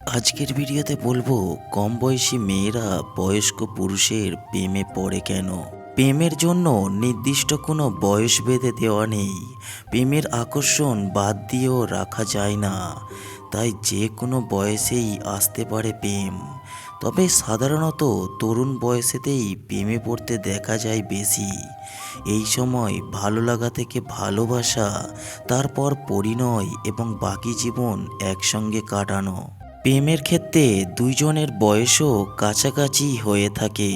আজকের ভিডিওতে বলবো কম বয়সী মেয়েরা বয়স্ক পুরুষের প্রেমে পড়ে কেন। প্রেমের জন্য নির্দিষ্ট কোনো বয়স বেঁধে দেওয়া নেই। প্রেমের আকর্ষণ বাদ দিয়েও রাখা যায় না, তাই যে কোনো বয়সেই আসতে পারে প্রেম। তবে সাধারণত তরুণ বয়সেতেই প্রেমে পড়তে দেখা যায় বেশি। এই সময় ভালো লাগা থেকে ভালোবাসা, তারপর পরিণয় এবং বাকি জীবন একসঙ্গে কাটানো। প্রেমের ক্ষেত্রে দুইজনের বয়সও কাছাকাছি হয়ে থাকে।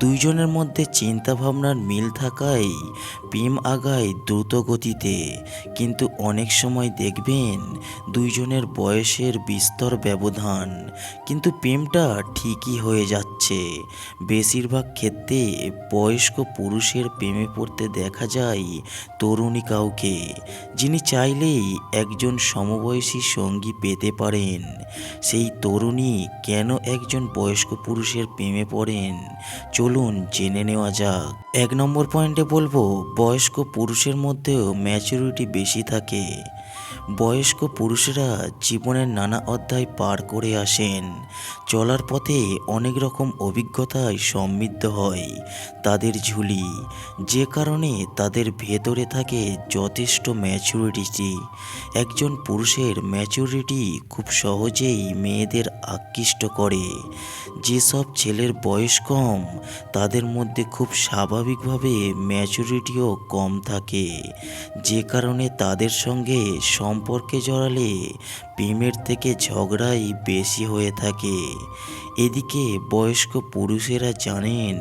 দুইজনের মধ্যে চিন্তাভাবনার মিল থাকায় প্রেম আগায় দ্রুত গতিতে। কিন্তু অনেক সময় দেখবেন দুইজনের বয়সের বিস্তর ব্যবধান, কিন্তু প্রেমটা ঠিকই হয়ে যাচ্ছে। বেশিরভাগ ক্ষেত্রে বয়স্ক পুরুষের প্রেমে পড়তে দেখা যায় তরুণী কাউকে, যিনি চাইলেই একজন সমবয়সী সঙ্গী পেতে পারেন। সেই তরুণী কেন একজন বয়স্ক পুরুষের প্রেমে পড়েন, চলুন জেনে নেওয়া যাক। 1 নম্বর পয়েন্টে বলবো, বয়স্ক পুরুষের মধ্যেও ম্যাচুরিটি বেশি থাকে। বয়স্ক পুরুষেরা জীবনের নানা অধ্যায় পার করে আসেন। চলার পথে অনেক রকম অভিজ্ঞতায় সমৃদ্ধ হয় তাদের ঝুলি, যে কারণে তাদের ভেতরে থাকে যথেষ্ট ম্যাচুরিটি। একজন পুরুষের ম্যাচুরিটি খুব সহজেই মেয়েদের আকৃষ্ট করে। যেসব ছেলের বয়স কম, তাদের মধ্যে খুব স্বাভাবিকভাবে ম্যাচুরিটিও কম থাকে, যে কারণে তাদের সঙ্গে সম্পর্কে জড়ালে প্রেমের থেকে ঝগড়াই বেশি হয়ে থাকে। এদিকে বয়স্ক পুরুষেরা জানেন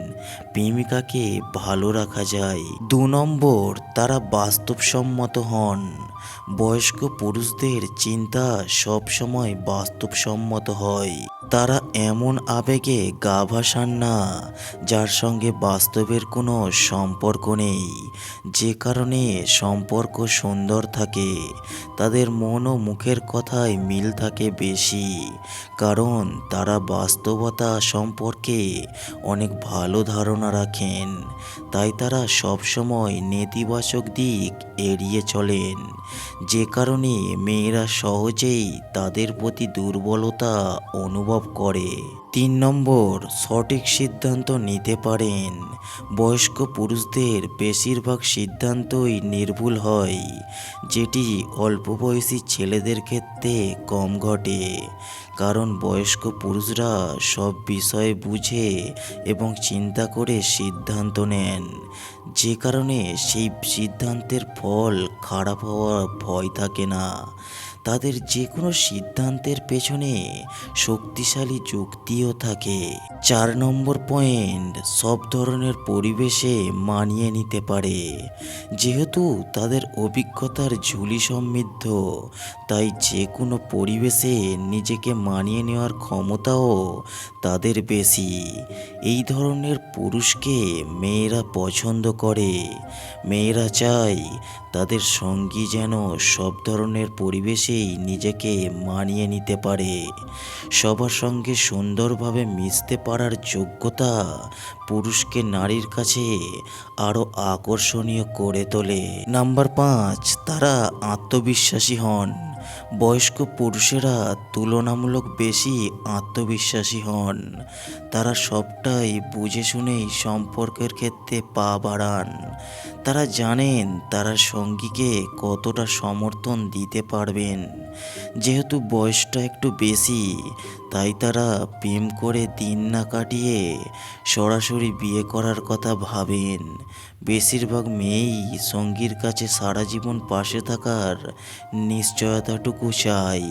প্রেমিকাকে ভালো রাখা যায়। 2 নম্বর, তারা বাস্তবসম্মত হন। বয়স্ক পুরুষদের চিন্তা সবসময় বাস্তবসম্মত হয়। তারা এমন আবেগে গা ভাসান না যার সঙ্গে বাস্তবের কোনো সম্পর্ক নেই, যে কারণে সম্পর্ক সুন্দর থাকে। তাদের মন ও মুখের কথায় মিল থাকে বেশি, কারণ তারা বাস্তবতা সম্পর্কে অনেক ভালো ধারণা রাখেন। তাই তারা সবসময় নেতিবাচক দিক এড়িয়ে চলেন, যে কারণে মেয়েরা সহজেই তাদের প্রতি দুর্বলতা অনুভব করে। 3 নম্বর, সঠিক সিদ্ধান্ত নিতে পারেন। বয়স্ক পুরুষদের বেশিরভাগ সিদ্ধান্তই নির্ভুল হয়, যেটি অল্প বয়সী ছেলেদের ক্ষেত্রে কম ঘটে। কারণ বয়স্ক পুরুষরা সব বিষয়ে বুঝে এবং চিন্তা করে সিদ্ধান্ত নেন, যে কারণে সেই সিদ্ধান্তের ফল খারাপ হওয়ার ভয় থাকে না। তাদের যে কোনো সিদ্ধান্তের পেছনে শক্তিশালী যুক্তিও থাকে। 4 নম্বর পয়েন্ট, সব ধরনের পরিবেশে মানিয়ে নিতে পারে। যেহেতু তাদের অভিজ্ঞতার ঝুলি সমৃদ্ধ, তাই যে কোনো পরিবেশে নিজেকে মানিয়ে নেওয়ার ক্ষমতাও তাদের বেশি। এই ধরনের পুরুষকে মেয়েরা পছন্দ করে। মেয়েরা চায় তাদের সঙ্গী যেন সব ধরনের পরিবেশেই নিজেকে মানিয়ে নিতে পারে। সবার সঙ্গে সুন্দরভাবে মিশতে পারার যোগ্যতা পুরুষকে নারীর কাছে আরও আকর্ষণীয় করে তোলে। নাম্বার 5, তারা আত্মবিশ্বাসী হন। বয়স্ক পুরুষেরা তুলনামূলক বেশি আত্মবিশ্বাসী হন। তারা সবটাই বুঝে শুনেই সম্পর্কের ক্ষেত্রে পা বাড়ান। তারা জানেন তারা সঙ্গীকে কতটা সমর্থন দিতে পারবেন। যেহেতু বয়সটা একটু বেশি, তাই তারা প্রেম করে দিন না কাটিয়ে সরাসরি বিয়ে করার কথা ভাবেন। বেশিরভাগ মেয়েই সঙ্গীর কাছে সারা জীবন পাশে থাকার নিশ্চয়তাটুকু চায়।